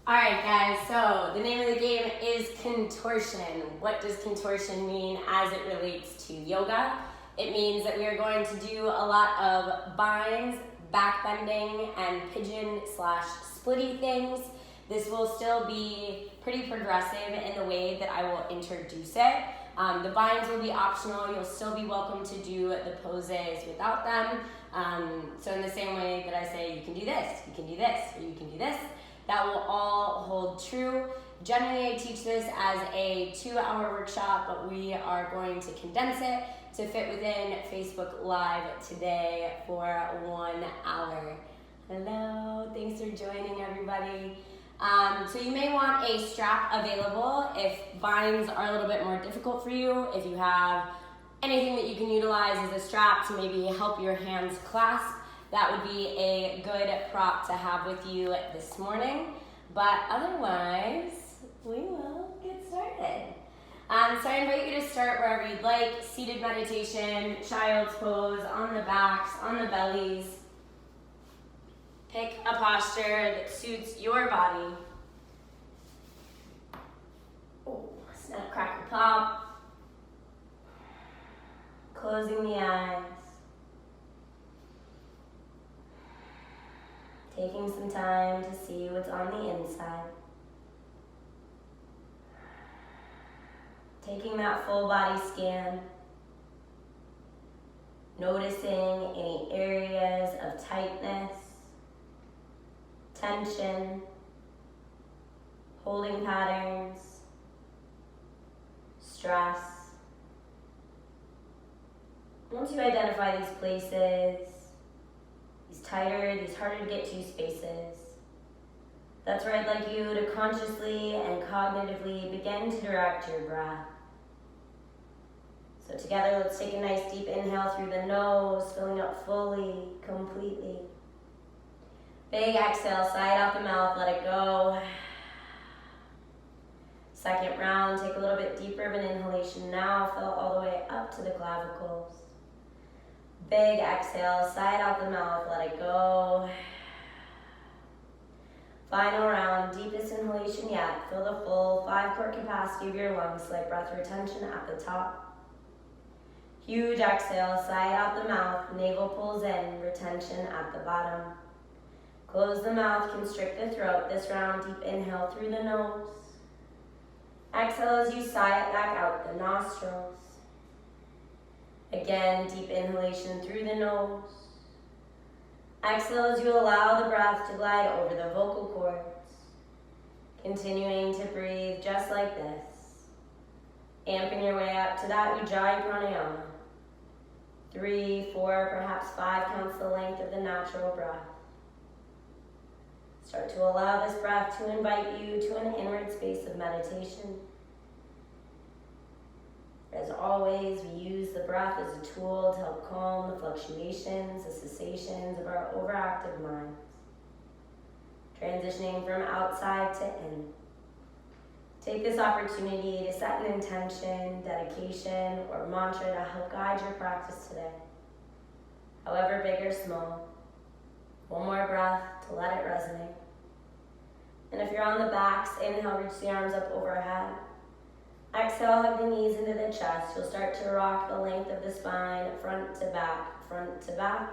Alright guys, so the name of the game is contortion. What does contortion mean as it relates to yoga? It means that we are going to do a lot of binds, back bending, and pigeon/splitty things. This will still be pretty progressive in the way that I will introduce it. The binds will be optional. You'll still be welcome to do the poses without them. So in the same way that I say you can do this, you can do this, or you can do this, that will all hold true. Generally, I teach this as a 2-hour workshop, but we are going to condense it to fit within Facebook Live today for 1 hour. Hello, thanks for joining everybody. So you may want a strap available if binds are a little bit more difficult for you. If you have anything that you can utilize as a strap to maybe help your hands clasp, that would be a good prop to have with you this morning. But otherwise, we will get started. So I invite you to start wherever you'd like. Seated meditation, child's pose, on the backs, on the bellies. Pick a posture that suits your body. Oh, snap, crackle, pop. Closing the eyes. Taking some time to see what's on the inside. Taking that full body scan. Noticing any areas of tightness, tension, holding patterns, stress. Once you identify these places, these tighter, these harder to get to spaces, that's where I'd like you to consciously and cognitively begin to direct your breath. So together, let's take a nice deep inhale through the nose, filling up fully, completely. Big exhale, side out the mouth, let it go. Second round, take a little bit deeper of an inhalation now, fill all the way up to the clavicles. Big exhale, side out the mouth, let it go. Final round, deepest inhalation yet. Fill the full 5-quart capacity of your lungs, slight breath retention at the top. Huge exhale, side out the mouth, navel pulls in, retention at the bottom. Close the mouth, constrict the throat. This round, deep inhale through the nose. Exhale as you sigh it back out the nostrils. Again, deep inhalation through the nose. Exhale as you allow the breath to glide over the vocal cords. Continuing to breathe just like this. Amping your way up to that Ujjayi Pranayama. 3, 4, perhaps 5 counts the length of the natural breath. Start to allow this breath to invite you to an inward space of meditation. As always, we use the breath as a tool to help calm the fluctuations, the cessations of our overactive minds. Transitioning from outside to in. Take this opportunity to set an intention, dedication, or mantra to help guide your practice today, however big or small. One more breath to let it resonate. And if you're on the backs, inhale, reach the arms up overhead. Exhale, hug the knees into the chest. You'll start to rock the length of the spine, front to back, front to back.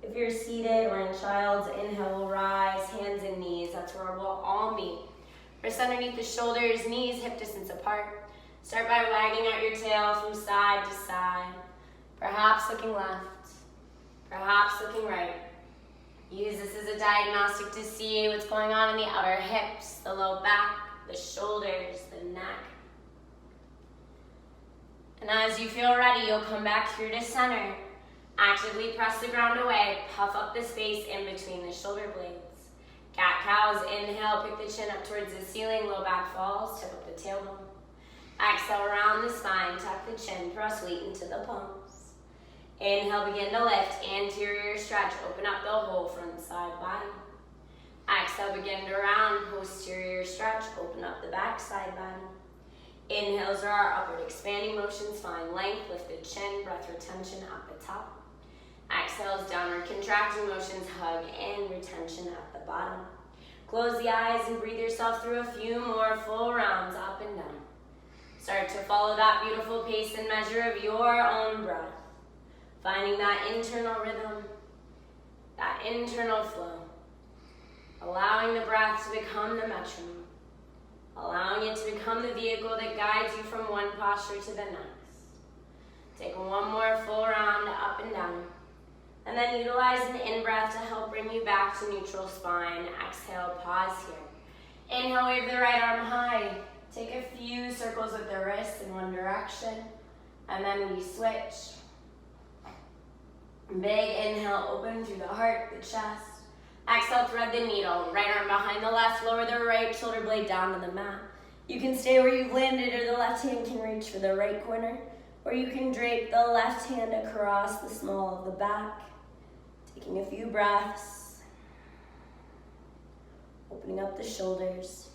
If you're seated or in child's, inhale will rise, hands and knees. That's where we'll all meet. Wrists underneath the shoulders, knees hip distance apart. Start by wagging out your tail from side to side. Perhaps looking left, perhaps looking right. Use this as a diagnostic to see what's going on in the outer hips, the low back, the shoulders, the neck. And as you feel ready, you'll come back through to center. Actively press the ground away, puff up the space in between the shoulder blades. Cat-cows, inhale, pick the chin up towards the ceiling, low back falls, tip up the tailbone. Exhale, around the spine, tuck the chin, press weight into the palms. Inhale, begin to lift, anterior stretch, open up the whole front side body. Exhale, begin to round, posterior stretch, open up the back side body. Inhales are our upward expanding motions, find length, lift the chin, breath retention at the top. Exhales, downward contracting motions, hug in, retention at the bottom. Close the eyes and breathe yourself through a few more full rounds up and down. Start to follow that beautiful pace and measure of your own breath, finding that internal rhythm, that internal flow, allowing the breath to become the metronome, allowing it to become the vehicle that guides you from one posture to the next. Take one more full round up and down, and then utilize an in-breath to help bring you back to neutral spine. Exhale, pause here. Inhale, wave the right arm high. Take a few circles with the wrists in one direction, and then we switch. Big inhale, open through the heart, the chest. Exhale, thread the needle. Right arm behind the left, lower the right shoulder blade down to the mat. You can stay where you've landed, or the left hand can reach for the right corner, or you can drape the left hand across the small of the back. Taking a few breaths. Opening up the shoulders.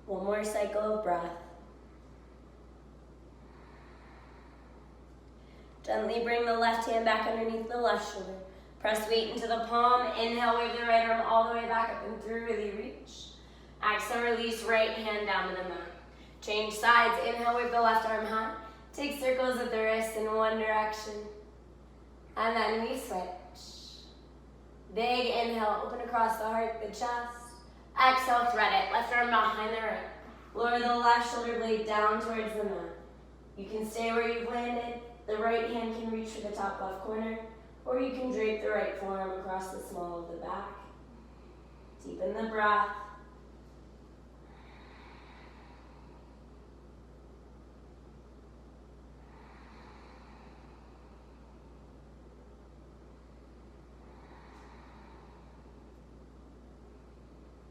One more cycle of breath. Gently bring the left hand back underneath the left shoulder. Press weight into the palm. Inhale, wave the right arm all the way back up and through. Really reach. Exhale, release right hand down to the mat. Change sides. Inhale, wave the left arm high. Take circles with the wrists in one direction. And then we switch. Big inhale, open across the heart, the chest. Exhale, thread it. Left arm behind the right. Lower the left shoulder blade down towards the mat. You can stay where you've landed. The right hand can reach for the top left corner, or you can drape the right forearm across the small of the back. Deepen the breath.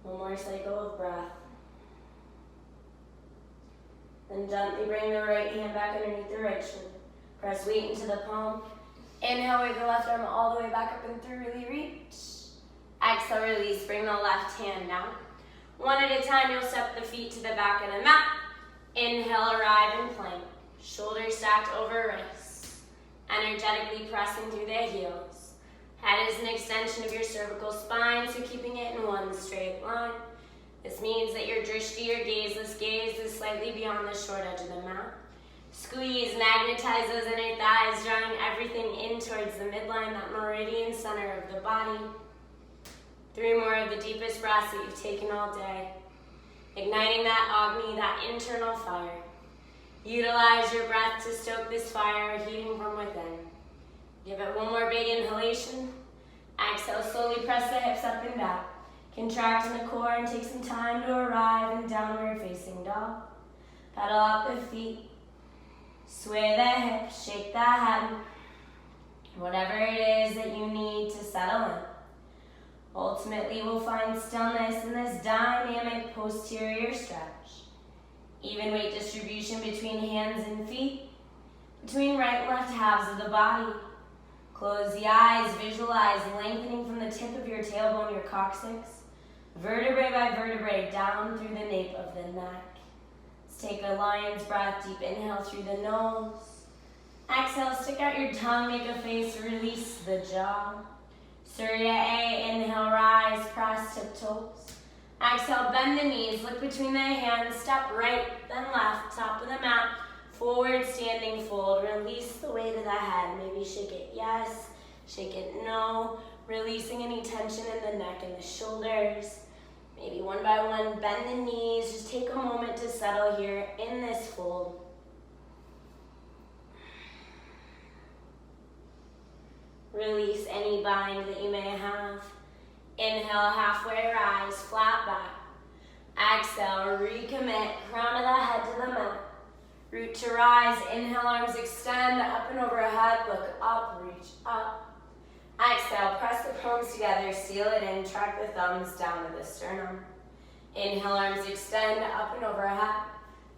One more cycle of breath. Then gently bring the right hand back underneath the right shoulder. Press weight into the palm. Inhale, wave the left arm all the way back up and through, really reach. Exhale, release, bring the left hand down. One at a time, you'll step the feet to the back of the mat. Inhale, arrive in plank. Shoulders stacked over wrists. Energetically pressing through the heels. Head is an extension of your cervical spine, so keeping it in one straight line. This means that your drishti, your gazeless gaze, is slightly beyond the short edge of the mat. Squeeze, magnetize those inner thighs, drawing everything in towards the midline, that meridian center of the body. 3 more of the deepest breaths that you've taken all day. Igniting that Agni, that internal fire. Utilize your breath to stoke this fire, heating from within. Give it one more big inhalation. Exhale, slowly press the hips up and back. Contract in the core and take some time to arrive in downward facing dog. Pedal out the feet. Sway the hips, shake the head. Whatever it is that you need to settle in. Ultimately, we'll find stillness in this dynamic posterior stretch. Even weight distribution between hands and feet. Between right and left halves of the body. Close the eyes, visualize lengthening from the tip of your tailbone, your coccyx, vertebrae by vertebrae down through the nape of the neck. Let's take a lion's breath, deep inhale through the nose. Exhale, stick out your tongue, make a face, release the jaw. Surya A, inhale, rise, press, tiptoes. Exhale, bend the knees, look between the hands, step right, then left, top of the mat. Forward standing fold, release the weight of the head. Maybe shake it yes, shake it no. Releasing any tension in the neck and the shoulders. Maybe one by one, bend the knees. Just take a moment to settle here in this fold. Release any bind that you may have. Inhale, halfway rise, flat back. Exhale, recommit, crown of the head to the mat. Root to rise, inhale, arms extend, up and overhead, look up, reach up. Exhale, press the palms together, seal it in, track the thumbs down to the sternum. Inhale, arms extend, up and overhead,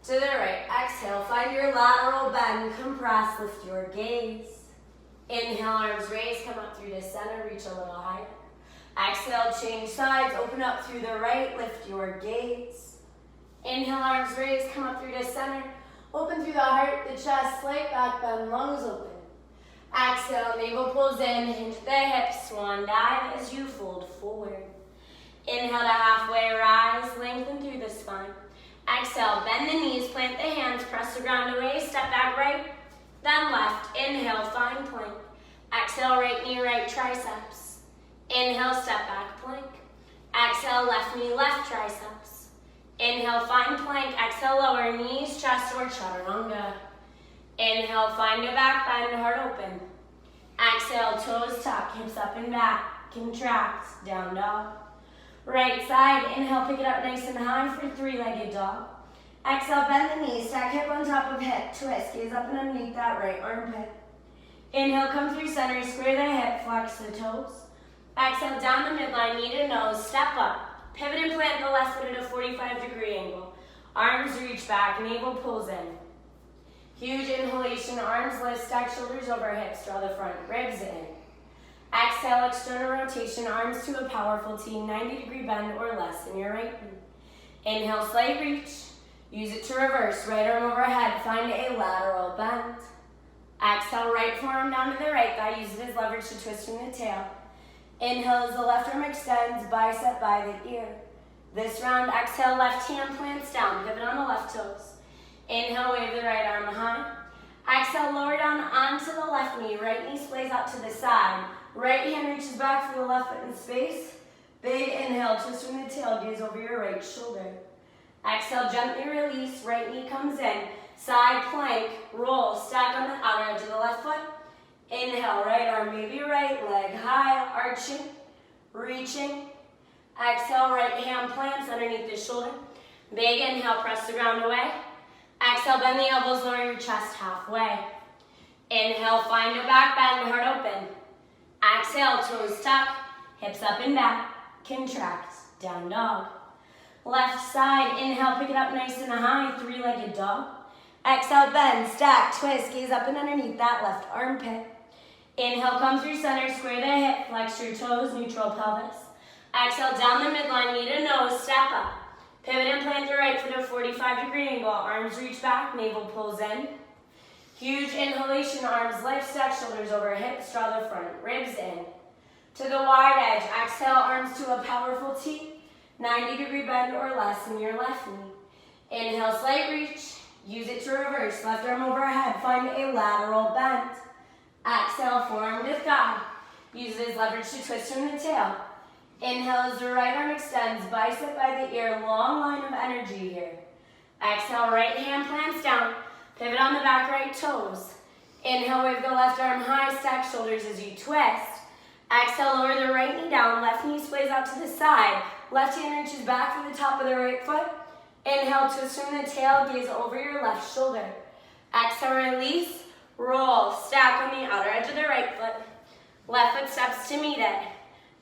to the right. Exhale, find your lateral bend, compress, lift your gaze. Inhale, arms raise, come up through the center, reach a little higher. Exhale, change sides, open up through the right, lift your gaze. Inhale, arms raised, come up through to center. Open through the heart, the chest, slight back bend, lungs open. Exhale, navel pulls in, hinge the hips, swan dive as you fold forward. Inhale to halfway rise, lengthen through the spine. Exhale, bend the knees, plant the hands, press the ground away, step back right, then left. Inhale, find plank. Exhale, right knee, right triceps. Inhale, step back plank. Exhale, left knee, left triceps. Inhale, find plank. Exhale, lower knees, chest or chaturanga. Inhale, find a back bend, heart open. Exhale, toes tuck, hips up and back, contract, down dog. Right side, inhale, pick it up nice and high for three-legged dog. Exhale, bend the knees, stack hip on top of hip, twist, gaze up and underneath that right armpit. Inhale, come through center, square the hip, flex the toes. Exhale, down the midline, knee to nose, step up. Pivot and plant the left foot at a 45-degree angle. Arms reach back, navel pulls in. Huge inhalation, arms lift, stack shoulders over hips, draw the front ribs in. Exhale, external rotation, arms to a powerful T, 90-degree bend or less in your right knee. Inhale, slight reach. Use it to reverse, right arm overhead, find a lateral bend. Exhale, right forearm down to the right thigh, use it as leverage to twist from the tail. Inhale as the left arm extends, bicep by the ear. This round, exhale, left hand plants down, pivot on the left toes. Inhale, wave the right arm high. Exhale, lower down onto the left knee, right knee splays out to the side. Right hand reaches back for the left foot in space. Big inhale, twist from the tail, gaze over your right shoulder. Exhale, gently release, right knee comes in. Side plank, roll, stack on the outer edge of the left foot. Inhale, right arm, maybe right leg high, arching, reaching. Exhale, right hand plants underneath the shoulder. Big inhale, press the ground away. Exhale, bend the elbows, lower your chest halfway. Inhale, find a back bend, heart open. Exhale, toes tuck, hips up and back, contract, down dog. Left side, inhale, pick it up nice and high, three-legged dog. Exhale, bend, stack, twist, gaze up and underneath that left armpit. Inhale, come through center, square the hip, flex your toes, neutral pelvis. Exhale, down the midline, knee to nose, step up. Pivot and plant the right foot at a 45-degree angle, arms reach back, navel pulls in. Huge inhalation, arms lift, stack shoulders over hips, draw the front ribs in. To the wide edge, exhale, arms to a powerful T, 90-degree bend or less in your left knee. Inhale, slight reach, use it to reverse, left arm overhead, find a lateral bend. Exhale, forearm to thigh, use it as leverage to twist from the tail. Inhale as the right arm extends, bicep by the ear, long line of energy here. Exhale, right hand plants down, pivot on the back right toes. Inhale, wave the left arm high, stack shoulders as you twist. Exhale, lower the right knee down, left knee splays out to the side. Left hand reaches back for the top of the right foot. Inhale, twist from the tail, gaze over your left shoulder. Exhale, release, roll, stack on the outer edge of the right foot. Left foot steps to meet it.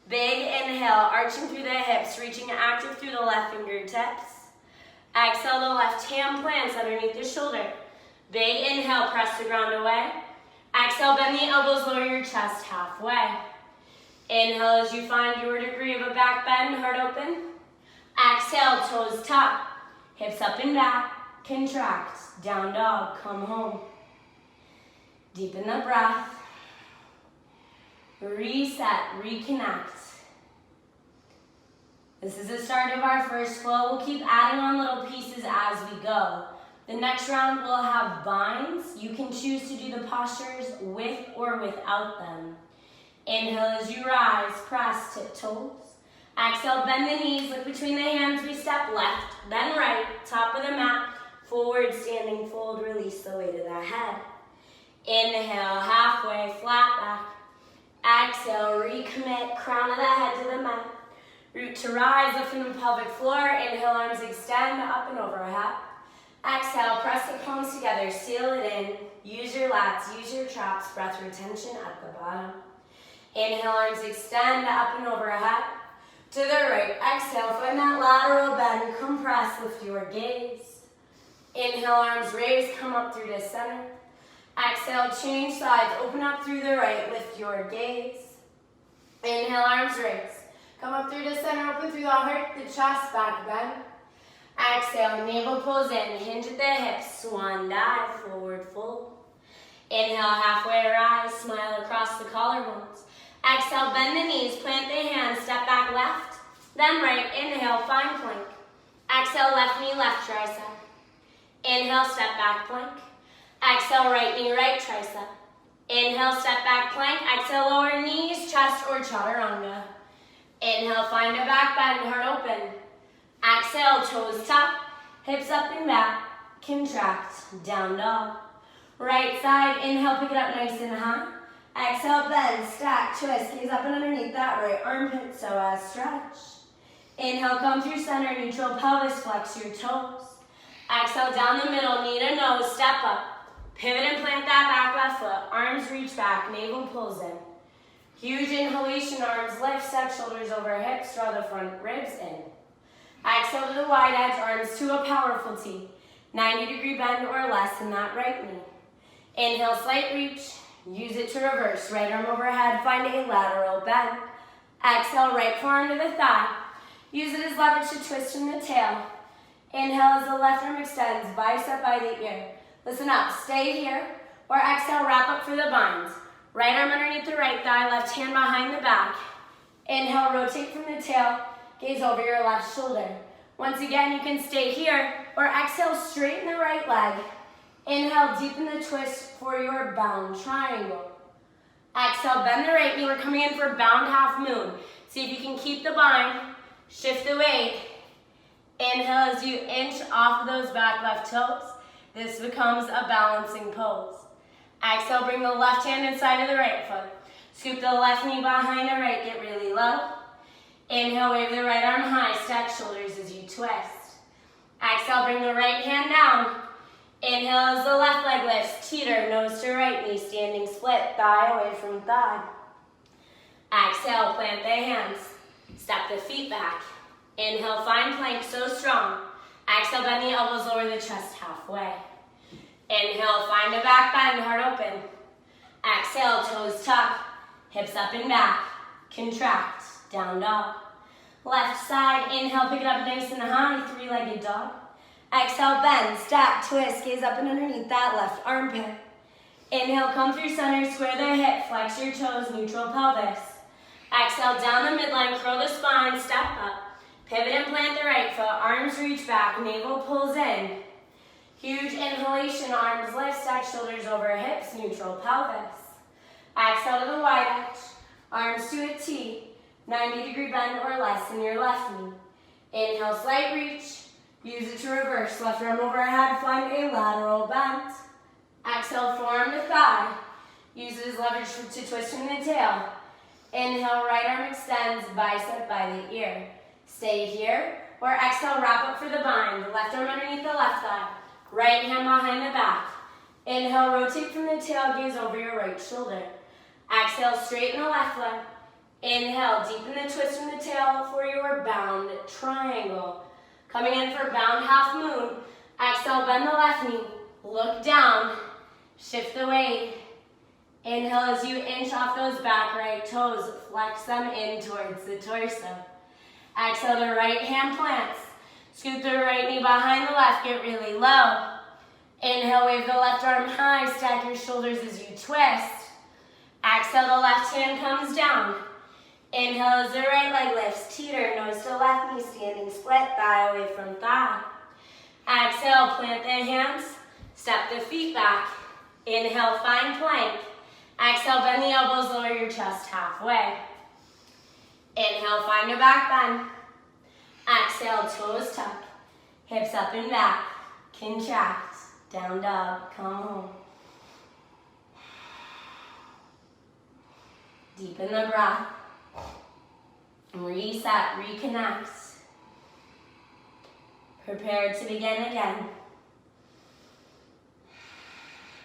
Big inhale, arching through the hips, reaching active through the left fingertips. Exhale, the left hand plants underneath the shoulder. Big inhale, press the ground away. Exhale, bend the elbows, lower your chest halfway. Inhale as you find your degree of a back bend, heart open. Exhale, toes tuck, hips up and back, contract, down dog, come home. Deepen the breath. Reset, reconnect. This is the start of our first flow. We'll keep adding on little pieces as we go. The next round we'll have binds. You can choose to do the postures with or without them. Inhale as you rise, press tip toes. Exhale, bend the knees, look between the hands, we step left, then right, top of the mat, forward, standing fold, release the weight of the head. Inhale, halfway, flat back. Exhale, recommit, crown of the head to the mat. Root to rise, lift from the pelvic floor. Inhale, arms extend, up and overhead. Exhale, press the palms together, seal it in. Use your lats, use your traps, breath retention at the bottom. Inhale, arms extend, up and overhead. To the right, exhale, find that lateral bend, compress, lift your gaze. Inhale, arms raise, come up through to center. Exhale, change sides, open up through the right, lift your gaze. Inhale, arms raise. Come up through the center, open through the heart, the chest, back bend. Exhale, navel pulls in, hinge at the hips, swan dive, forward fold. Inhale, halfway rise, smile across the collarbones. Exhale, bend the knees, plant the hands, step back left, then right. Inhale, find plank. Exhale, left knee, left tricep. Inhale, step back plank. Exhale, right knee, right tricep. Inhale, step back plank. Exhale, lower knees, chest or chaturanga. Inhale, find a back bend, heart open. Exhale, toes tuck, hips up and back, contract, down dog. Right side, inhale, pick it up nice and high. Exhale, bend, stack, twist, gaze up and underneath that right armpit, so as stretch. Inhale, come through center, neutral pelvis, flex your toes. Exhale, down the middle, knee to nose, step up. Pivot and plant that back left foot, arms reach back, navel pulls in. Huge inhalation, arms lift, step shoulders over hips, draw the front ribs in. Exhale to the wide edge, arms to a powerful T. 90-degree bend or less in that right knee. Inhale, slight reach, use it to reverse. Right arm overhead, find a lateral bend. Exhale, right forearm to the thigh. Use it as leverage to twist in the tail. Inhale as the left arm extends, bicep by the ear. Listen up, stay here, or exhale, wrap up for the binds. Right arm underneath the right thigh, left hand behind the back. Inhale, rotate from the tail, gaze over your left shoulder. Once again, you can stay here, or exhale, straighten the right leg. Inhale, deepen the twist for your bound triangle. Exhale, bend the right knee. We're coming in for bound half moon. See if you can keep the bind, shift the weight. Inhale as you inch off of those back left toes. This becomes a balancing pose. Exhale, bring the left hand inside of the right foot. Scoop the left knee behind the right, get really low. Inhale, wave the right arm high, stack shoulders as you twist. Exhale, bring the right hand down. Inhale as the left leg lifts, teeter, nose to right knee, standing split, thigh away from thigh. Exhale, plant the hands, step the feet back. Inhale, find plank, so strong. Exhale, bend the elbows, lower the chest halfway. Inhale, find a back bend, heart open. Exhale, toes tuck, hips up and back, contract, down dog. Left side, inhale, pick it up nice and high, three-legged dog. Exhale, bend, stack, twist, gaze up and underneath that left armpit. Inhale, come through center, square the hip, flex your toes, neutral pelvis. Exhale, down the midline, curl the spine, step up. Pivot and plant the right foot, arms reach back, navel pulls in. Huge inhalation, arms lift, stack shoulders over hips, neutral pelvis. Exhale to the wide edge, arms to a T, 90-degree bend or less in your left knee. Inhale, slight reach, use it to reverse, left arm overhead, find a lateral bend. Exhale, forearm to thigh, use it as leverage to twist in the tail. Inhale, right arm extends, bicep by the ear. Stay here, or exhale, wrap up for the bind. Left arm underneath the left thigh, right hand behind the back. Inhale, rotate from the tail, gaze over your right shoulder. Exhale, straighten the left leg. Inhale, deepen the twist from the tail for your bound triangle. Coming in for bound half moon. Exhale, bend the left knee, look down, shift the weight. Inhale as you inch off those back right toes, flex them in towards the torso. Exhale, the right hand plants. Scoot the right knee behind the left, get really low. Inhale, wave the left arm high, stack your shoulders as you twist. Exhale, the left hand comes down. Inhale as the right leg lifts, teeter, nose to left knee, standing split, thigh away from thigh. Exhale, plant the hands, step the feet back. Inhale, find plank. Exhale, bend the elbows, lower your chest halfway. Inhale, find a back bend. Exhale, toes tuck, hips up and back, contract, down dog, come home. Deepen the breath. Reset, reconnect. Prepare to begin again.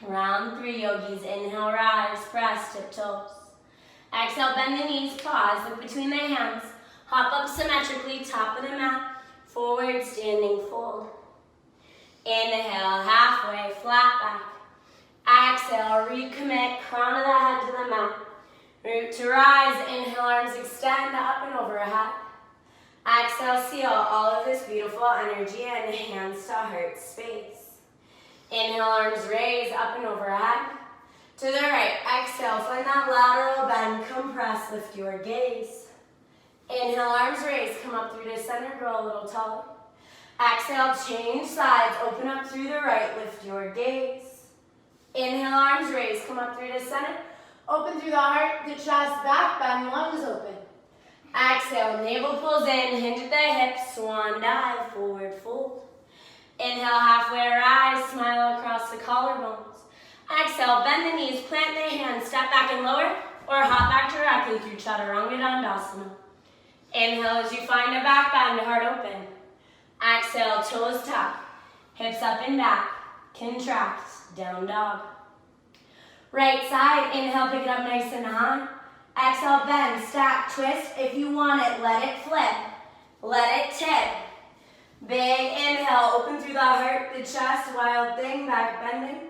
Round 3, yogis. Inhale, rise, press, tiptoes. Exhale, bend the knees, pause, look between the hands. Hop up symmetrically, top of the mat. Forward, standing fold. Inhale, halfway, flat back. Exhale, recommit, crown of the head to the mat. Root to rise, inhale, arms extend up and overhead. Exhale, seal all of this beautiful energy and hands to heart space. Inhale, arms raise up and overhead. To the right, exhale, find that lateral bend, compress, lift your gaze. Inhale, arms raise, come up through to center, grow a little taller. Exhale, change sides, open up through the right, lift your gaze. Inhale, arms raise, come up through to center, open through the heart, the chest, back bend, lungs open. Exhale, navel pulls in, hinge at the hips, swan dive, forward fold. Inhale, halfway rise, smile across the collarbones. Exhale, bend the knees, plant the hands, step back and lower, or hop back directly through Chaturanga Dandasana. Inhale as you find a back bend, heart open. Exhale, toes tuck, hips up and back, contract, down dog. Right side, inhale, pick it up nice and high. Exhale, bend, stack, twist. If you want it, let it flip, let it tip. Big inhale, open through the heart, the chest, wild thing, back bending.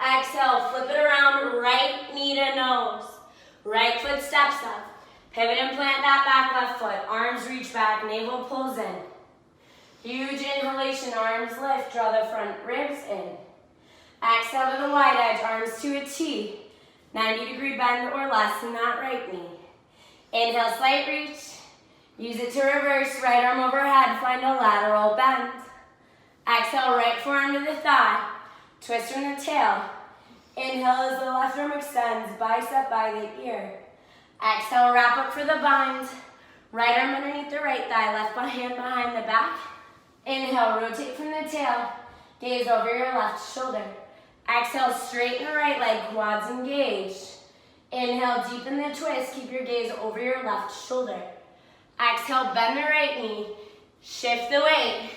Exhale, flip it around, right knee to nose. Right foot steps up. Pivot and plant that back left foot. Arms reach back, navel pulls in. Huge inhalation, arms lift, draw the front ribs in. Exhale to the wide edge, arms to a T. 90-degree bend or less in that right knee. Inhale, slight reach. Use it to reverse, right arm overhead, find a lateral bend. Exhale, right forearm to the thigh. Twist from the tail. Inhale as the left arm extends, bicep by the ear. Exhale, wrap up for the bind. Right arm underneath the right thigh, left hand behind the back. Inhale, rotate from the tail. Gaze over your left shoulder. Exhale, straighten the right leg, quads engaged. Inhale, deepen the twist, keep your gaze over your left shoulder. Exhale, bend the right knee, shift the weight.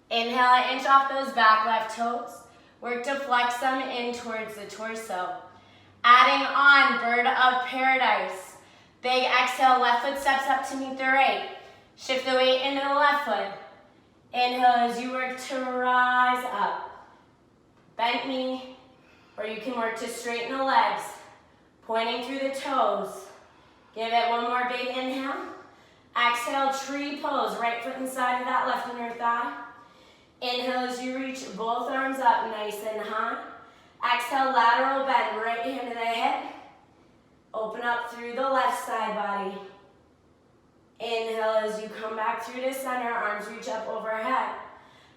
Inhale, inch off those back left toes. Work to flex them in towards the torso. Adding on, bird of paradise. Big exhale, left foot steps up to meet the right. Shift the weight into the left foot. Inhale as you work to rise up. Bent knee, or you can work to straighten the legs. Pointing through the toes. Give it one more big inhale. Exhale, tree pose, right foot inside of that left inner thigh. Inhale as you reach both arms up nice and high. Exhale, lateral bend, right hand to the hip. Open up through the left side body. Inhale as you come back through to center, arms reach up overhead.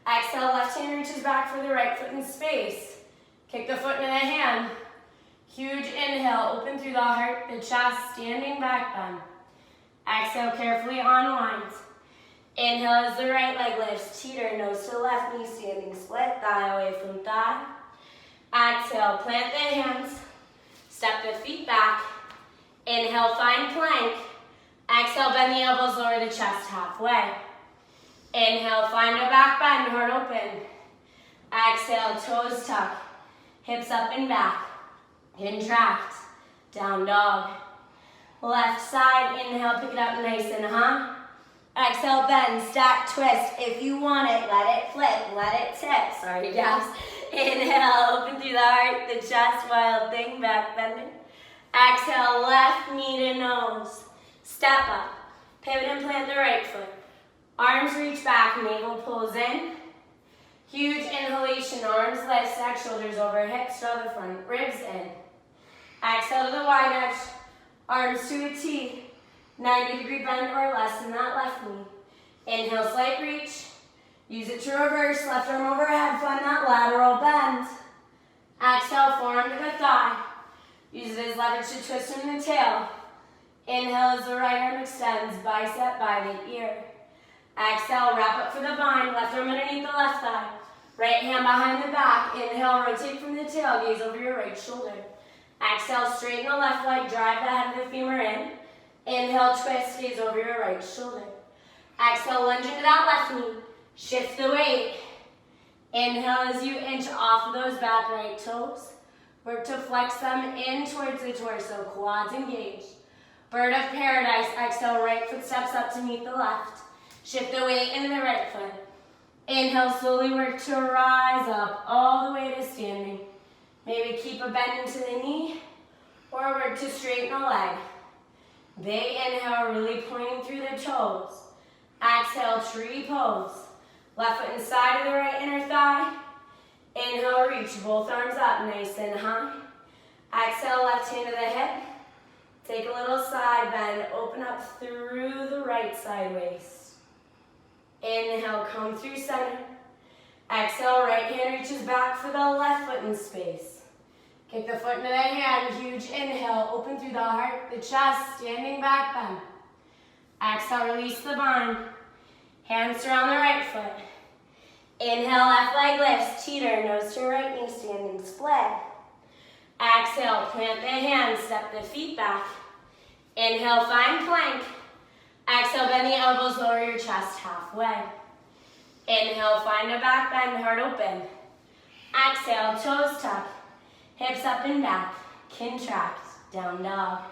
Exhale, left hand reaches back for the right foot in space. Kick the foot into the hand. Huge inhale, open through the heart, the chest, standing back bend. Exhale, carefully unwind. Inhale as the right leg lifts, teeter, nose to left, knee standing split, thigh away from thigh. Exhale, plant the hands, step the feet back. Inhale, find plank. Exhale, bend the elbows, lower the chest halfway. Inhale, find a back bend, heart open. Exhale, toes tuck, hips up and back. Contract, down dog. Left side, inhale, pick it up nice and high. Exhale, bend, stack, twist. If you want it, let it flip, let it tip. Sorry, gals. Inhale, open through the heart, the chest, wild thing, back bending. Exhale, left knee to nose. Step up, pivot and plant the right foot. Arms reach back, navel pulls in. Huge inhalation, arms lift, stack shoulders over hips, draw the front ribs in. Exhale to the wide edge, arms to a T. 90-degree bend or less in that left knee. Inhale, slight reach. Use it to reverse, left arm overhead, find that lateral bend. Exhale, forearm to the thigh. Use it as leverage to twist from the tail. Inhale as the right arm extends, bicep by the ear. Exhale, wrap up for the bind, left arm underneath the left thigh. Right hand behind the back. Inhale, rotate from the tail, gaze over your right shoulder. Exhale, straighten the left leg, drive the head of the femur in. Inhale, twist, gaze over your right shoulder. Exhale, lunge into that left knee. Shift the weight. Inhale as you inch off of those back right toes. Work to flex them in towards the torso, quads engaged. Bird of paradise, exhale, right foot steps up to meet the left. Shift the weight into the right foot. Inhale, slowly work to rise up all the way to standing. Maybe keep a bend into the knee or work to straighten the leg. Big inhale, really pointing through the toes. Exhale, tree pose. Left foot inside of the right inner thigh. Inhale, reach both arms up, nice and high. Exhale, left hand to the hip. Take a little side bend, open up through the right side waist. Inhale, come through center. Exhale, right hand reaches back for the left foot in space. Kick the foot into the hand, huge inhale, open through the heart, the chest, standing back bend. Exhale, release the bind. Hands around the right foot. Inhale, left leg lifts, teeter, nose to right knee, standing split. Exhale, plant the hands, step the feet back. Inhale, find plank. Exhale, bend the elbows, lower your chest halfway. Inhale, find a back bend, heart open. Exhale, toes tuck, hips up and back, contract, down dog.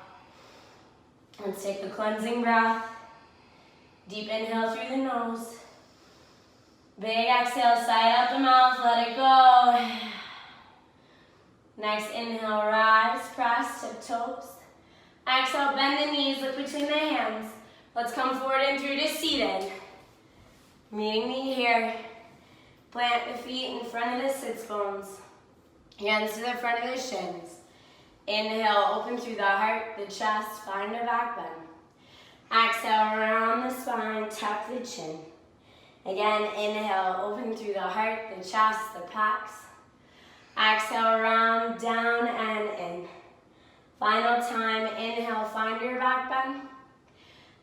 Let's take the cleansing breath. Deep inhale through the nose. Big exhale, side out the mouth, let it go. Next inhale, rise, press, tiptoes. Exhale, bend the knees, look between the hands. Let's come forward and through to seated. Meeting me here. Plant the feet in front of the sits bones. Hands to the front of the shins. Inhale, open through the heart, the chest, find a back bend. Exhale, around the spine, tuck the chin. Again, inhale, open through the heart, the chest, the pecs. Exhale, round, down, and in. Final time, inhale, find your back bend.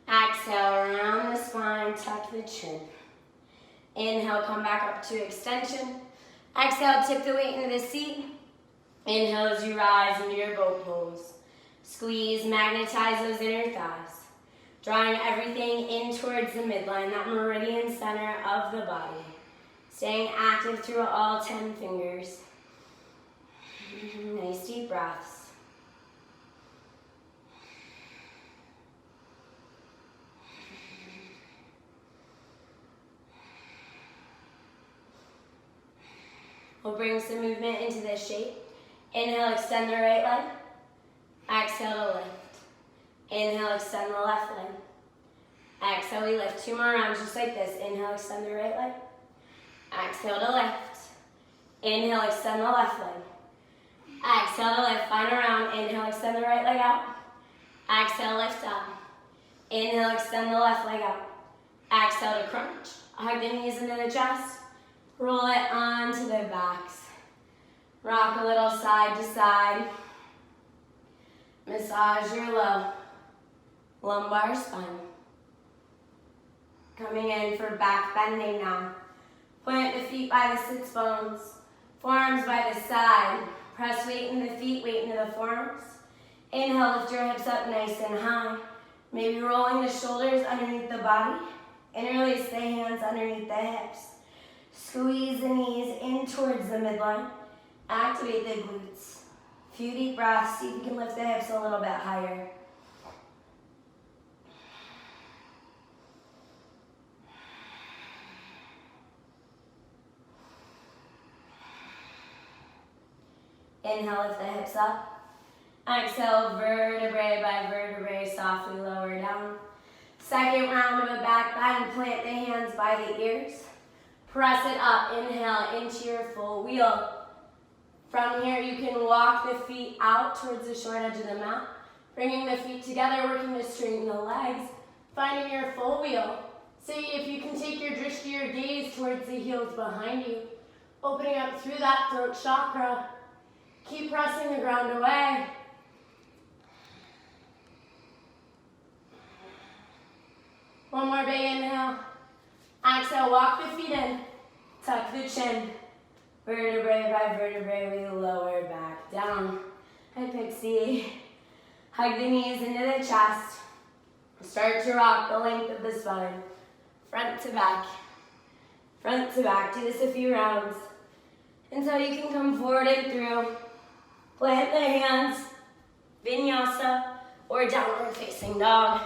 Exhale, around the spine, tuck the chin. Inhale, come back up to extension. Exhale, tip the weight into the seat. Inhale as you rise into your boat pose. Squeeze, magnetize those inner thighs. Drawing everything in towards the midline, that meridian center of the body. Staying active through all 10 fingers. Nice deep breaths. We'll bring some movement into this shape. Inhale, extend the right leg. Exhale to lift. Inhale, extend the left leg. Exhale, we lift. 2 more rounds just like this. Inhale, extend the right leg. Exhale to lift. Inhale, extend the left leg. Exhale to lift. Final round. Inhale, extend the right leg out. Exhale, lift up. Inhale, extend the left leg out. Exhale to crunch. Hug the knees into the chest. Roll it onto the backs. Rock a little side to side. Massage your low lumbar spine. Coming in for back bending now. Plant the feet by the sits bones. Forearms by the side. Press weight in the feet, weight into the forearms. Inhale, lift your hips up nice and high. Maybe rolling the shoulders underneath the body. Interlace the hands underneath the hips. Squeeze the knees in towards the midline. Activate the glutes. Few deep breaths. See if you can lift the hips a little bit higher. Inhale, lift the hips up. Exhale, vertebrae by vertebrae, softly lower down. Second round of a back bend. Plant the hands by the ears. Press it up. Inhale into your full wheel. From here, you can walk the feet out towards the short edge of the mat. Bringing the feet together, working to straighten the legs. Finding your full wheel. See if you can take your drishti, your gaze towards the heels behind you. Opening up through that throat chakra. Keep pressing the ground away. One more big inhale. Exhale, walk the feet in. Tuck the chin. Vertebrae by vertebrae, we lower back down. Hi, Pixie. Hug the knees into the chest. Start to rock the length of the spine. Front to back. Front to back. Do this a few rounds. Until you can come forward and through. Plant the hands. Vinyasa or downward facing dog.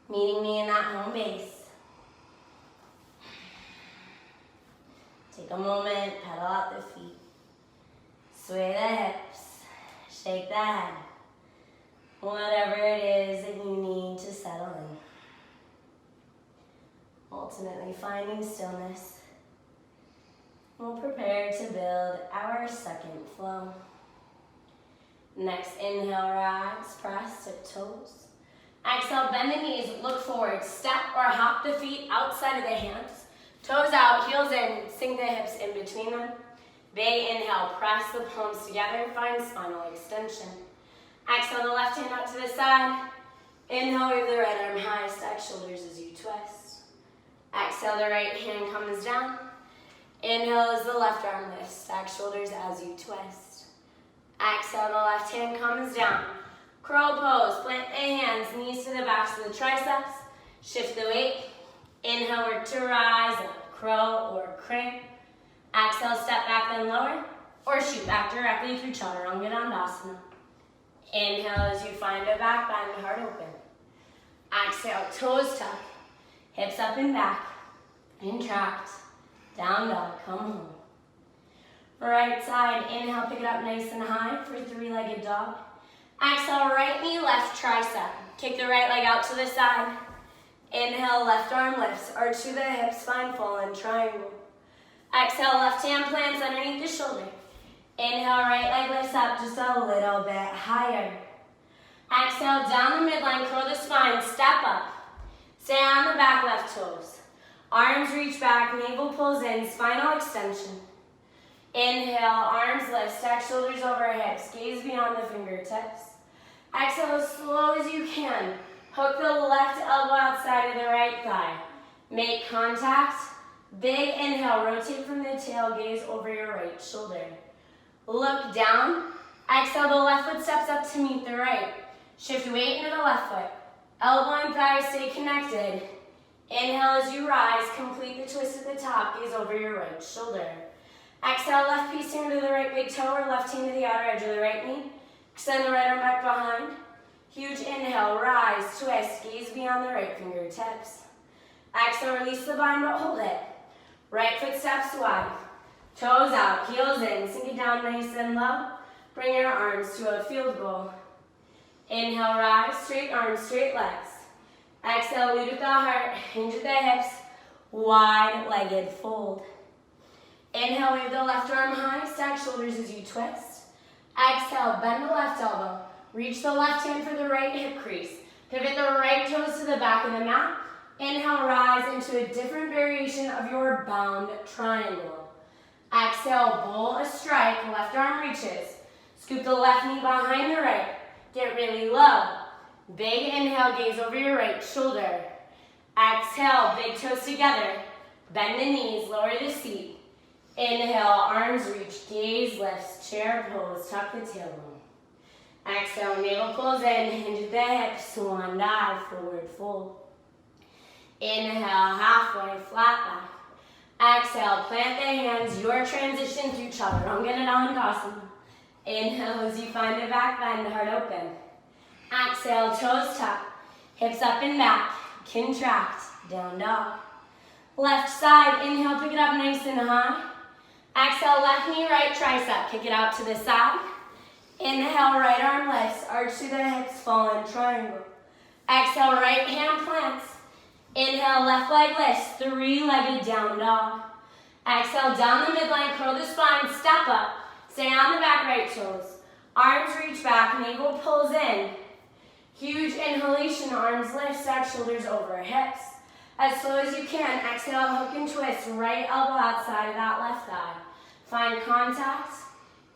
Meeting me in that home base. Take a moment, pedal out the feet. Sway the hips, shake the head. whatever it is that you need to settle in. Ultimately finding stillness. We'll prepare to build our second flow. Next, inhale, rise, press, tip toes. Exhale, bend the knees, look forward, step or hop the feet outside of the hands. Toes out, heels in, sink the hips in between them. Big inhale, press the palms together, find spinal extension. Exhale the left hand out to the side. Inhale, wave the right arm high, stack shoulders as you twist. Exhale, the right hand comes down. Inhale as the left arm lifts, stack shoulders as you twist. Exhale, the left hand comes down. Crow pose, plant the hands, knees to the backs of the triceps. Shift the weight. Inhale, work to rise up, crow or crane. Exhale, step back then lower, or shoot back directly through Chaturanga Dandasana. Inhale as you find a back bend, heart open. Exhale, toes tuck, hips up and back, contract, down dog, come home. Right side, inhale, pick it up nice and high for three-legged dog. Exhale, right knee, left tricep. Kick the right leg out to the side. Inhale, left arm lifts, arch to the hips, find fallen triangle. Exhale, left hand plants underneath the shoulder. Inhale, right leg lifts up just a little bit higher. Exhale, down the midline, curl the spine, step up. Stay on the back left toes. Arms reach back, navel pulls in, spinal extension. Inhale, arms lift, stack shoulders over hips, gaze beyond the fingertips. Exhale as slow as you can. Hook the left elbow outside of the right thigh. Make contact. Big inhale, rotate from the tail, gaze over your right shoulder. Look down. Exhale, the left foot steps up to meet the right. Shift weight into the left foot. Elbow and thigh stay connected. Inhale as you rise, complete the twist at the top, gaze over your right shoulder. Exhale, left piece hand to the right big toe or left hand to the outer edge of the right knee. Extend the right arm back behind. Huge inhale, rise, twist, gaze beyond the right fingertips. Exhale, release the bind but hold it. Right foot steps wide. Toes out, heels in, sink it down nice and low. Bring your arms to a field goal. Inhale, rise, straight arms, straight legs. Exhale, lead with the heart, hinge at the hips, wide-legged fold. Inhale, wave the left arm high, stack shoulders as you twist. Exhale, bend the left elbow. Reach the left hand for the right hip crease. Pivot the right toes to the back of the mat. Inhale, rise into a different variation of your bound triangle. Exhale, bowl a strike, left arm reaches. Scoop the left knee behind the right. Get really low. Big inhale, gaze over your right shoulder. Exhale, big toes together. Bend the knees, lower the seat. Inhale, arms reach, gaze lifts, chair pose, tuck the tailbone. Exhale, navel pulls in, hinge at the hips, swan dive, forward fold. Inhale, halfway, flat back. Exhale, plant the hands, your transition through Chaturanga Dandasana. Inhale as you find a back bend, heart open. Exhale, toes tuck, hips up and back, contract, down dog. Left side, inhale, pick it up nice and high. Exhale, left knee, right tricep, kick it out to the side. Inhale, right arm lifts, arch to the hips, fallen triangle. Exhale, right hand plants. Inhale, left leg lifts, three-legged down dog. Exhale, down the midline, curl the spine, step up. Stay on the back right toes. Arms reach back, navel pulls in. Huge inhalation, arms lift, stack shoulders over hips. As slow as you can, exhale, hook and twist, right elbow outside of that left thigh. Find contact.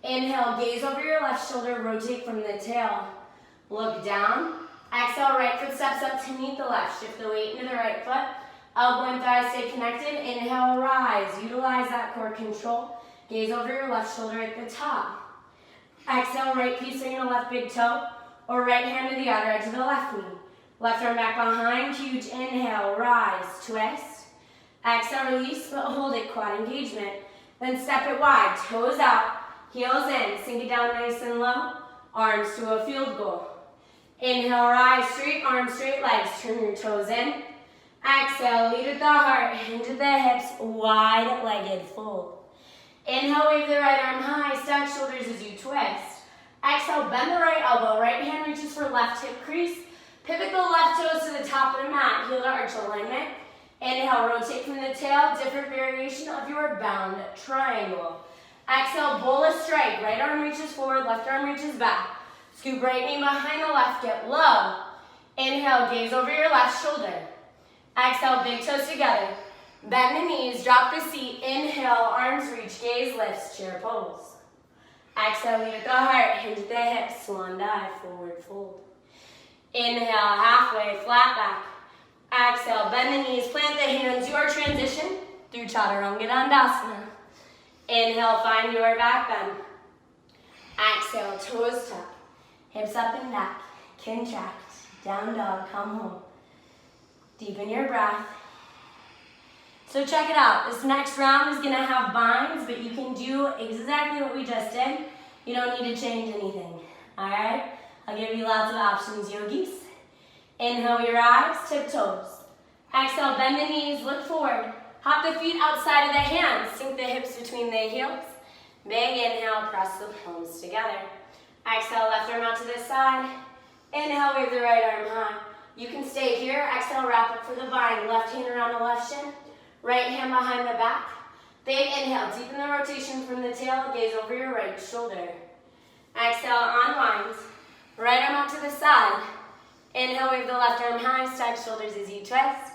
Inhale, gaze over your left shoulder, rotate from the tail. Look down. Exhale, right foot steps up to meet the left. Shift the weight into the right foot. Elbow and thigh stay connected. Inhale, rise. Utilize that core control. Gaze over your left shoulder at the top. Exhale, right piece finger to left big toe, or right hand to the outer edge of the left knee. Left arm back behind, huge inhale, rise, twist. Exhale, release, but hold it, quad engagement. Then step it wide, toes out, heels in, sink it down nice and low, arms to a field goal. Inhale, rise, straight arms, straight legs, turn your toes in. Exhale, lead at the heart, hinge at the hips, wide-legged fold. Inhale, wave the right arm high, stack shoulders as you twist. Exhale, bend the right elbow. Right hand reaches for left hip crease. Pivot the left toes to the top of the mat. Heel to arch alignment. Inhale, rotate from the tail. Different variation of your bound triangle. Exhale, bolus strike. Right arm reaches forward, left arm reaches back. Scoop right knee behind the left, get low. Inhale, gaze over your left shoulder. Exhale, big toes together. Bend the knees, drop the seat. Inhale, arms reach, gaze lifts, chair pose. Exhale, lead at the heart, hinge at the hips, swan dive, forward fold. Inhale, halfway, flat back. Exhale, bend the knees, plant the hands, your transition through Chaturanga Dandasana. Inhale, find your back bend. Exhale, toes tuck, hips up and back, contract, down dog, come home. Deepen your breath. So check it out, this next round is gonna have binds, but you can do exactly what we just did. You don't need to change anything, all right? I'll give you lots of options, yogis. Inhale your eyes, tip toes. Exhale, bend the knees, look forward. Hop the feet outside of the hands, sink the hips between the heels. Big inhale, press the palms together. Exhale, left arm out to the side. Inhale, wave the right arm high. You can stay here, exhale, wrap up for the bind. Left hand around the left shin, right hand behind the back. Big inhale, deepen the rotation from the tail, gaze over your right shoulder. Exhale, unwind. Right arm out to the side. Inhale, wave the left arm high, stack shoulders as you twist.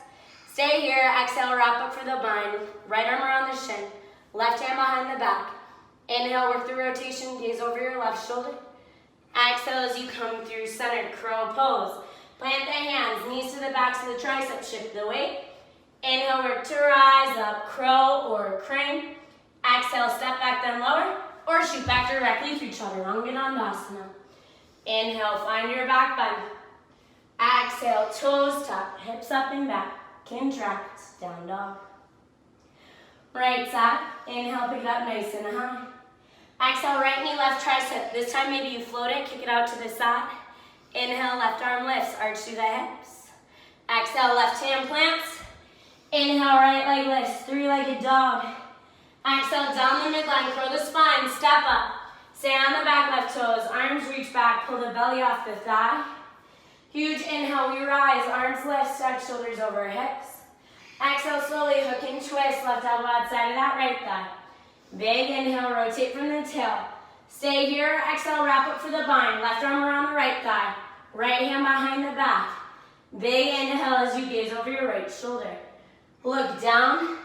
Stay here, exhale, wrap up for the bind. Right arm around the shin, left hand behind the back. Inhale, work the rotation, gaze over your left shoulder. Exhale as you come through centered crow pose. Plant the hands, knees to the backs of the triceps, shift the weight. Inhale, work to rise up, crow or crane. Exhale, step back then lower, or shoot back directly through Chaturanga Dandasana. Inhale, find your back bend. Exhale, toes tuck, hips up and back, contract, down dog. Right side, inhale, pick it up nice and high. Exhale, right knee, left tricep. This time maybe you float it, kick it out to the side. Inhale, left arm lifts, arch through the hips. Exhale, left hand plants. Inhale, right leg lifts, three-legged dog. Exhale, down the midline, curl the spine, step up. Stay on the back left toes, arms reach back, pull the belly off the thigh. Huge inhale, we rise, arms lift, stack shoulders over hips. Exhale, slowly hook and twist, left elbow outside of that right thigh. Big inhale, rotate from the tail. Stay here, exhale, wrap up for the bind. Left arm around the right thigh, right hand behind the back. Big inhale as you gaze over your right shoulder. Look down,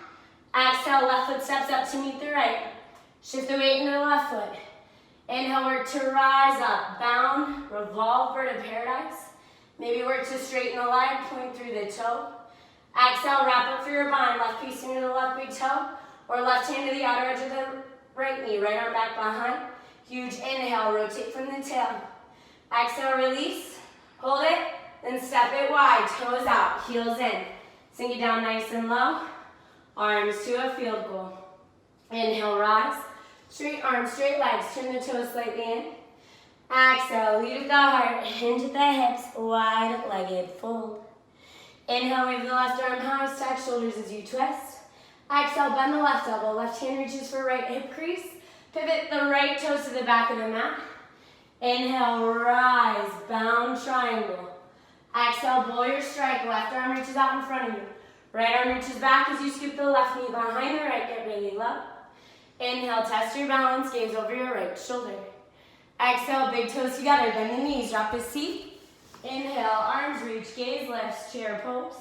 exhale, left foot steps up to meet the right. Shift the weight into the left foot. Inhale, work to rise up, bound, revolve, bird of paradise. Maybe work to straighten the leg, point through the toe. Exhale, wrap up for your bind, left piece into the left big toe, or left hand to the outer edge of the right knee, right arm back behind. Huge inhale, rotate from the tail. Exhale, release, hold it, then step it wide, toes out, heels in. Sink it down nice and low, arms to a field goal. Inhale, rise, straight arms, straight legs, turn the toes slightly in. Exhale, lead with the heart, hinge at the hips, wide-legged fold. Inhale, wave the left arm high, stack shoulders as you twist. Exhale, bend the left elbow, left hand reaches for right hip crease. Pivot the right toes to the back of the mat. Inhale, rise, bound triangle. Exhale, blow your strike, left arm reaches out in front of you. Right arm reaches back as you scoop the left knee behind the right, get really low. Inhale, test your balance, gaze over your right shoulder. Exhale, big toes together, bend the knees, drop the seat. Inhale, arms reach, gaze lifts, chair pose.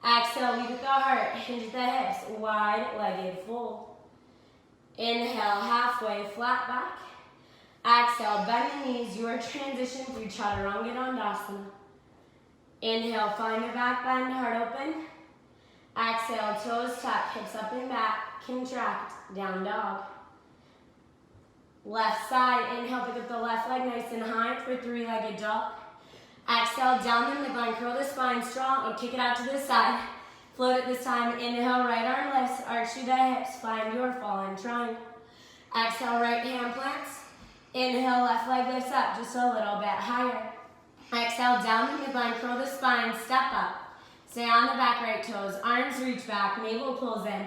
Exhale, lead with the heart, hinge the hips, wide-legged fold. Inhale, halfway, flat back. Exhale, bend the knees, your transition through Chaturanga Dandasana. Inhale, find your back bend, heart open. Exhale, toes tuck, hips up and back, contract, down dog. Left side, inhale, pick up the left leg nice and high for three-legged dog. Exhale, down the midline, curl the spine strong and kick it out to the side. Float it this time, inhale, right arm lifts, arch through the hips, find your fallen triangle. Exhale, right hand plants. Inhale, left leg lifts up just a little bit higher. Exhale, down the midline, curl the spine, step up. Stay on the back right toes, arms reach back, navel pulls in.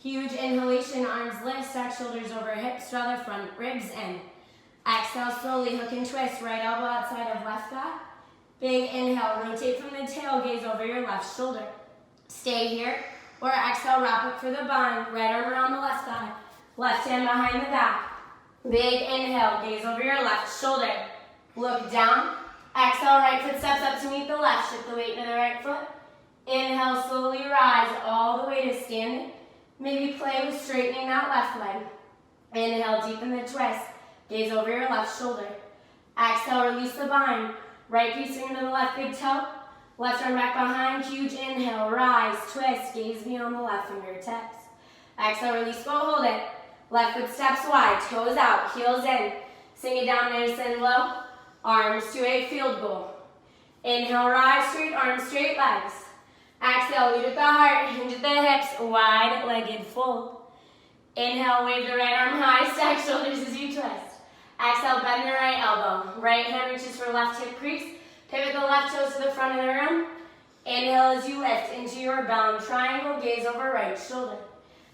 Huge inhalation, arms lift, stack shoulders over hips, draw the front ribs in. Exhale, slowly hook and twist, right elbow outside of left thigh. Big inhale, rotate from the tail, gaze over your left shoulder. Stay here, or exhale, wrap up for the bind, right arm around the left thigh, left hand behind the back. Big inhale, gaze over your left shoulder. Look down, exhale, right foot steps up to meet the left, shift the weight into the right foot. Inhale, slowly rise all the way to standing. Maybe play with straightening that left leg. Inhale, deepen the twist, gaze over your left shoulder. Exhale, release the bind, right piecing into the left big toe. Left arm back behind, huge inhale, rise, twist, gaze beyond the left fingertips. Exhale, release, go, hold it. Left foot steps wide, toes out, heels in. Sink it down nice and low. Arms to a field goal. Inhale, rise, straight arms, straight legs. Exhale, lead at the heart, hinge at the hips, wide-legged fold. Inhale, wave the right arm high, stack shoulders as you twist. Exhale, bend the right elbow. Right hand reaches for left hip crease. Pivot the left toes to the front of the room. Inhale as you lift into your bound triangle, gaze over right shoulder.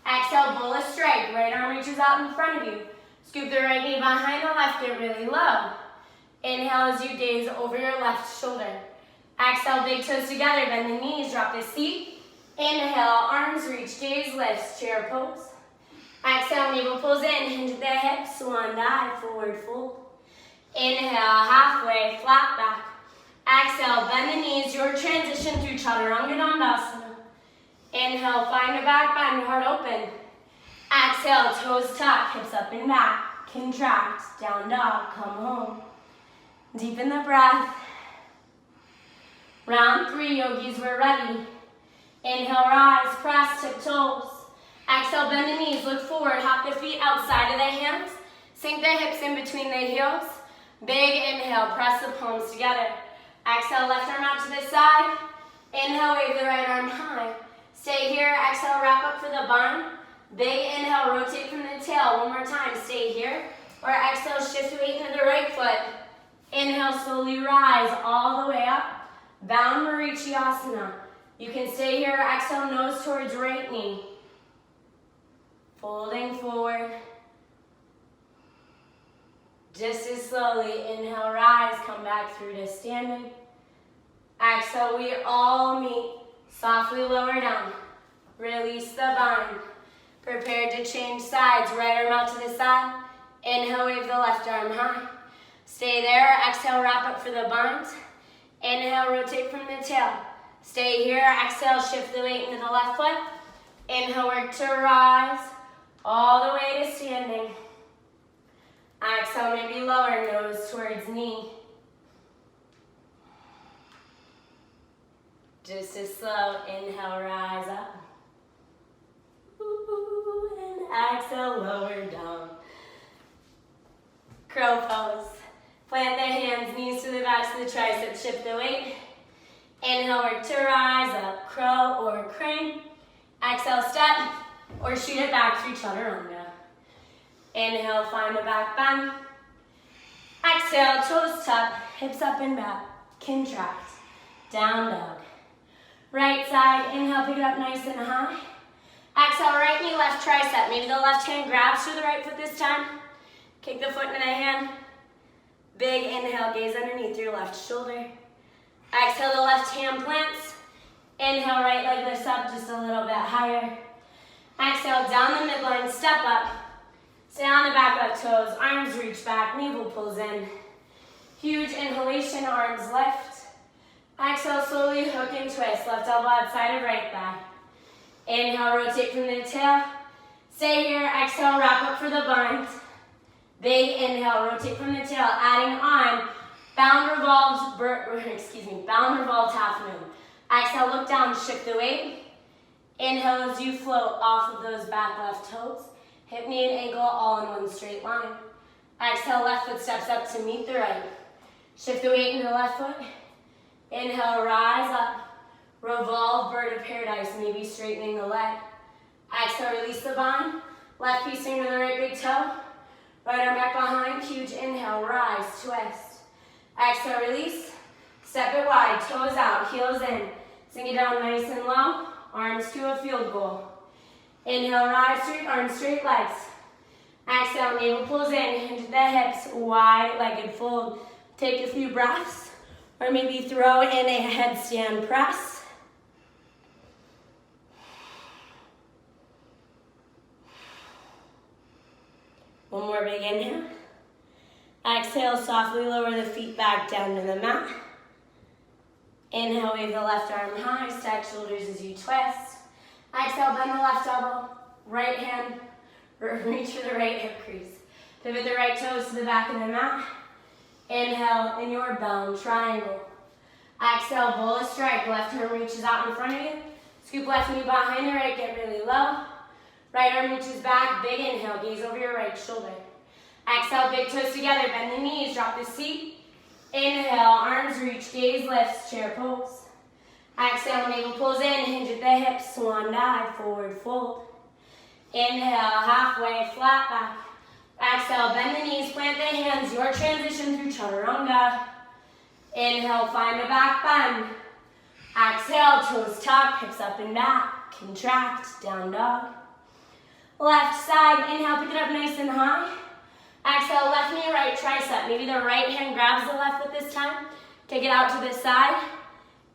Exhale, bullish strike, right arm reaches out in front of you. Scoop the right knee behind the left, get really low. Inhale as you gaze over your left shoulder. Exhale, big toes together, bend the knees, drop the seat. Inhale, arms reach, gaze lifts, chair pose. Exhale, navel pulls in, hinge at the hips, swan dive, forward fold. Inhale, halfway, flat back. Exhale, bend the knees, your transition through Chaturanga Dandasana. Inhale, find a back bend, heart open. Exhale, toes tuck, hips up and back. Contract, down dog, come home. Deepen the breath. Round 3, yogis, we're ready. Inhale, rise, press, tip toes. Exhale, bend the knees, look forward, hop the feet outside of the hands. Sink the hips in between the heels. Big inhale, press the palms together. Exhale, left arm out to the side. Inhale, wave the right arm high. Stay here, exhale, wrap up for the bind. Big inhale, rotate from the tail. One more time, stay here. Or exhale, shift weight into the right foot. Inhale, slowly rise all the way up. Bound Marichiasana. You can stay here, exhale, nose towards right knee. Folding forward. Just as slowly, inhale, rise, come back through to standing. Exhale, we all meet. Softly lower down. Release the bind. Prepare to change sides. Right arm out to the side. Inhale, wave the left arm high. Stay there. Exhale, wrap up for the bind. Inhale, rotate from the tail. Stay here. Exhale, shift the weight into the left foot. Inhale, work to rise. All the way to standing. Exhale, maybe lower, nose towards knee. Just as slow, inhale, rise up. Ooh, and exhale, lower down. Crow pose. Plant the hands, knees to the backs of the triceps, shift the weight. Inhale, work to rise up, crow or crane. Exhale, step, or shoot it back through Chaturanga. Inhale, find a back bend. Exhale, toes tuck, hips up and back, contract, down dog. Right side, inhale, pick it up nice and high. Exhale, right knee, left tricep. Maybe the left hand grabs for the right foot this time. Kick the foot into the hand. Big inhale, gaze underneath your left shoulder. Exhale, the left hand plants. Inhale, right leg lifts up just a little bit higher. Exhale, down the midline, step up. Stay on the back left toes, arms reach back, navel pulls in. Huge inhalation, arms lift. Exhale, slowly hook and twist, left elbow outside of right thigh. Inhale, rotate from the tail. Stay here, exhale, wrap up for the bind. Big inhale, rotate from the tail, adding on. Bound revolved half moon. Exhale, look down, shift the weight. Inhale as you float off of those back left toes. Hip, knee, and ankle all in one straight line. Exhale, left foot steps up to meet the right. Shift the weight into the left foot. Inhale, rise up. Revolve, bird of paradise, maybe straightening the leg. Exhale, release the bind. Left piece into the right big toe. Right arm back behind, huge inhale, rise, twist. Exhale, release. Step it wide, toes out, heels in. Sink it down nice and low. Arms to a field goal. Inhale, rise straight, arms straight, legs. Exhale, navel pulls in, hinge at the hips, wide-legged fold. Take a few breaths, or maybe throw in a headstand press. One more big inhale. Exhale, softly lower the feet back down to the mat. Inhale, wave the left arm high, stack shoulders as you twist. Exhale, bend the left elbow, right hand, reach for the right hip crease. Pivot the right toes to the back of the mat. Inhale, in your bound triangle. Exhale, bowl a strike, left arm reaches out in front of you. Scoop left knee behind the right, get really low. Right arm reaches back, big inhale, gaze over your right shoulder. Exhale, big toes together, bend the knees, drop the seat. Inhale, arms reach, gaze lifts, chair pose. Exhale, navel pulls in, hinge at the hips, swan dive, forward fold. Inhale, halfway, flat back. Exhale, bend the knees, plant the hands, your transition through chaturanga. Inhale, find a back bend. Exhale, toes tuck, hips up and back, contract, down dog. Left side, inhale, pick it up nice and high. Exhale, left knee, right tricep. Maybe the right hand grabs the left foot this time. Take it out to the side.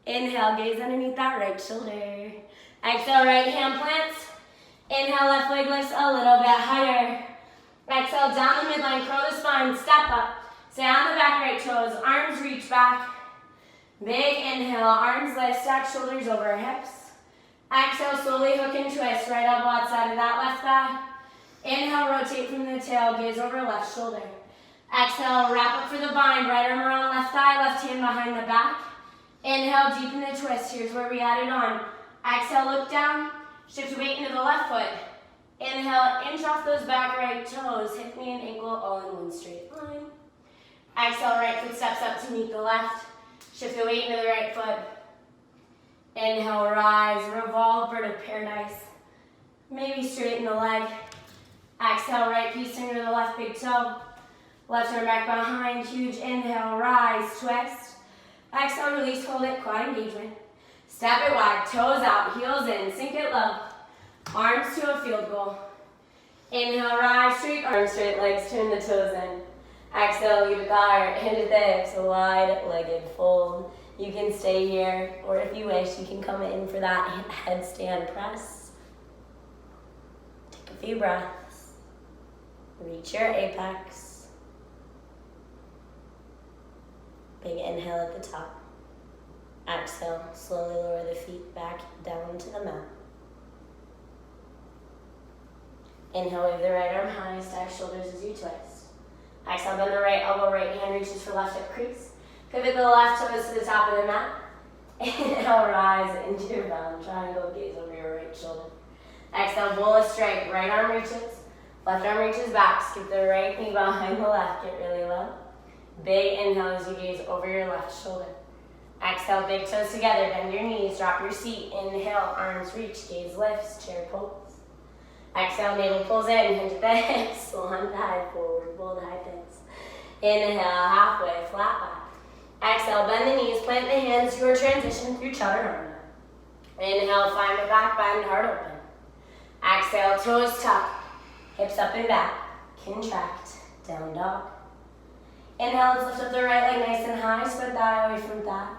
Inhale, gaze underneath that right shoulder. Exhale, right hand plants. Inhale, left leg lifts a little bit higher. Exhale, down the midline, curl the spine, step up. Stay on the back right toes, arms reach back. Big inhale, arms lift, stack shoulders over hips. Exhale, slowly hook and twist, right elbow outside of that left thigh. Inhale, rotate from the tail, gaze over left shoulder. Exhale, wrap up for the bind, right arm around left thigh, left hand behind the back. Inhale, deepen the twist, here's where we added on. Exhale, look down, shift weight into the left foot. Inhale, inch off those back right toes, hip, knee, and ankle all in one straight line. Exhale, right foot steps up to meet the left. Shift the weight into the right foot. Inhale, rise, revolve, bird of paradise. Maybe straighten the leg. Exhale, right piece into the left big toe. Left arm back behind, huge inhale, rise, twist. Exhale, release, hold it, quad engagement. Step it wide, toes out, heels in, sink it low. Arms to a field goal. Inhale, rise, straight arms, straight legs, turn the toes in. Exhale, leave it there, hinge at the hips, a wide-legged fold. You can stay here, or if you wish, you can come in for that headstand press. Take a few breaths. Reach your apex. Big inhale at the top. Exhale, slowly lower the feet back down to the mat. Inhale, wave the right arm high, stack shoulders as you twist. Exhale, bend the right elbow, right hand reaches for left hip crease. Pivot the left toes to the top of the mat. Inhale, rise into your bound triangle, gaze over your right shoulder. Exhale, bowl a strike, right arm reaches, left arm reaches back, skip the right knee behind the left, get really low. Big inhale as you gaze over your left shoulder. Exhale, big toes together, bend your knees, drop your seat. Inhale, arms reach, gaze lifts, chair pose. Exhale, navel pulls in, hinge at the hips, swan dive, forward fold, high pins. Inhale, halfway, flat back. Exhale, bend the knees, plant the hands, your transition through chaturanga. Inhale, find a back bend, heart open. Exhale, toes tuck, hips up and back, contract, down dog. Inhale, let's lift up the right leg nice and high, spread thigh away from thigh.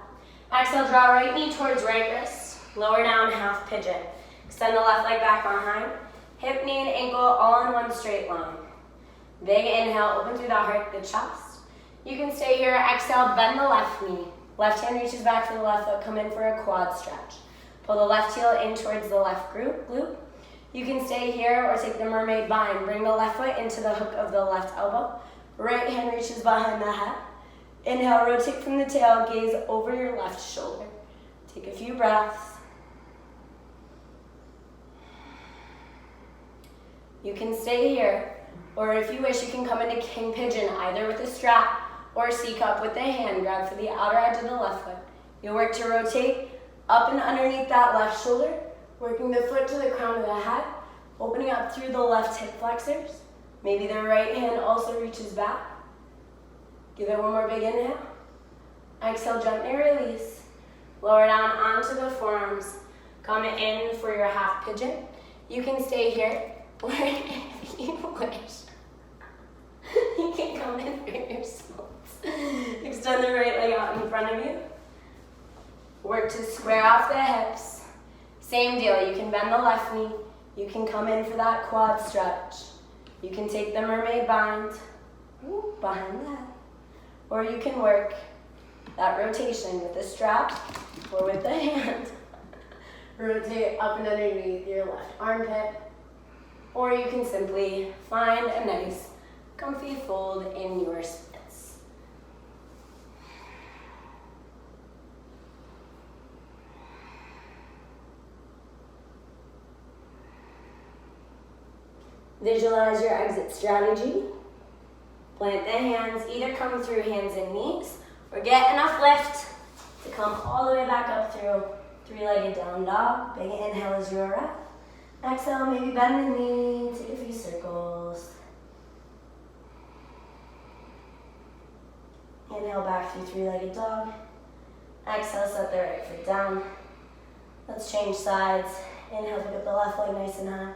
Exhale, draw right knee towards right wrist, lower down, half pigeon. Extend the left leg back behind, hip, knee, and ankle all in one straight line. Big inhale, open through the heart, the chest. You can stay here, exhale, bend the left knee. Left hand reaches back for the left foot, come in for a quad stretch. Pull the left heel in towards the left glute. You can stay here or take the mermaid bind. Bring the left foot into the hook of the left elbow. Right hand reaches behind the head. Inhale, rotate from the tail, gaze over your left shoulder. Take a few breaths. You can stay here, or if you wish, you can come into king pigeon, either with a strap or C cup with the hand grab for the outer edge of the left foot. You'll work to rotate up and underneath that left shoulder, working the foot to the crown of the head, opening up through the left hip flexors. Maybe the right hand also reaches back. Give it one more big inhale. Exhale, gently release. Lower down onto the forearms. Come in for your half pigeon. You can stay here, or if you wish, You can come in through your splits. Extend the right leg out in front of you. Work to square off the hips. Same deal, you can bend the left knee. You can come in for that quad stretch. You can take the mermaid bind behind that. Or you can work that rotation with the strap or with the hand. Rotate up and underneath your left armpit. Or you can simply find a nice comfy fold in your splits. Visualize your exit strategy. Plant the hands, either come through hands and knees, or get enough lift to come all the way back up through three-legged down dog. Big inhale as you're up. Exhale, maybe bend the knee, take a few circles. Inhale back through three-legged dog. Exhale, set the right foot down. Let's change sides. Inhale, pick up the left leg nice and high.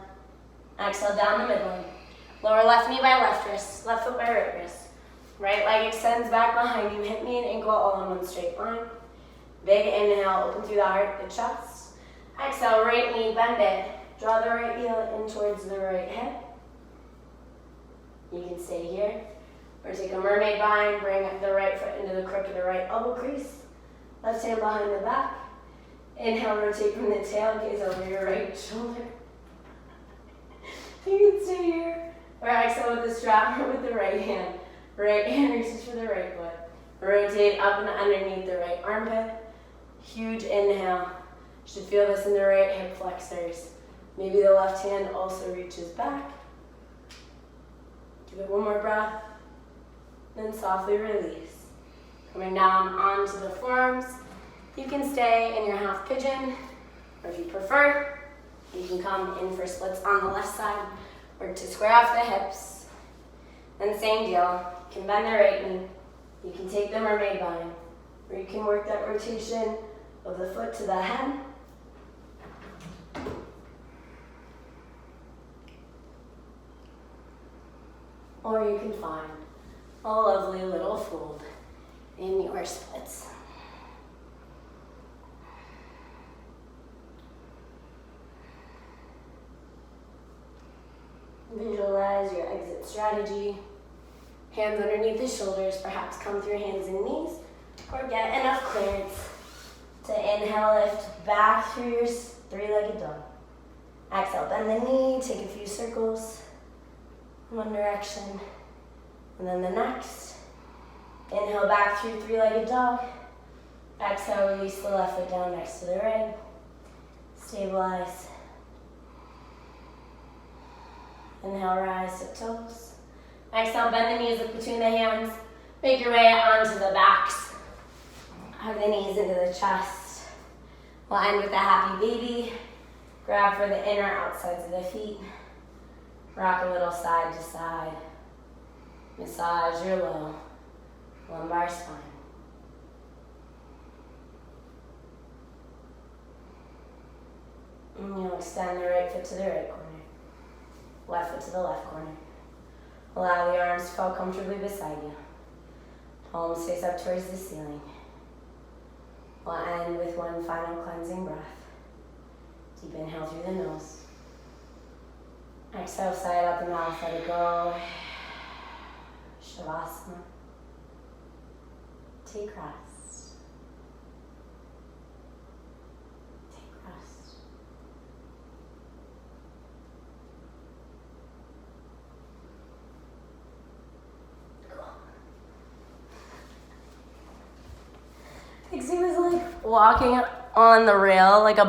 Exhale, down the midline. Lower left knee by left wrist, left foot by right wrist. Right leg extends back behind you, hip knee and ankle all in one straight line. Big inhale, open through the heart, the chest. Exhale, right knee, bend it. Draw the right heel in towards the right hip. You can stay here. Or take a mermaid bind, bring the right foot into the crook of the right elbow crease. Left hand behind the back. Inhale, rotate from the tail, gaze over your right shoulder. You can stay here. Or exhale with the strap or with the right hand. Right hand reaches for the right foot. Rotate up and underneath the right armpit. Huge inhale. You should feel this in the right hip flexors. Maybe the left hand also reaches back. Give it one more breath. Then softly release. Coming down onto the forearms. You can stay in your half pigeon, or if you prefer, you can come in for splits on the left side. Work to square off the hips. And same deal, you can bend the right knee. You can take the mermaid bind, or you can work that rotation of the foot to the head. Or you can find a lovely little fold in your splits. Visualize your exit strategy. Hands underneath the shoulders, perhaps come through hands and knees, or get enough clearance to inhale, lift back through your three-legged dog. Exhale, bend the knee, take a few circles in one direction, and then the next. Inhale back through three-legged dog. Exhale, release the left foot down next to the right. Stabilize. Inhale, rise to toes. Exhale, bend the knees up between the hands. Make your way onto the backs. Hug the knees into the chest. We'll end with a happy baby. Grab for the inner outsides of the feet. Rock a little side to side. Massage your low lumbar spine. And you'll extend the right foot to the right corner. Left foot to the left corner. Allow the arms to fall comfortably beside you. Palms face up towards the ceiling. We'll end with one final cleansing breath. Deep inhale through the nose. Exhale, sigh out the mouth, let it go. Shavasana. Take rest. Take rest. Pixie was like walking on the rail like a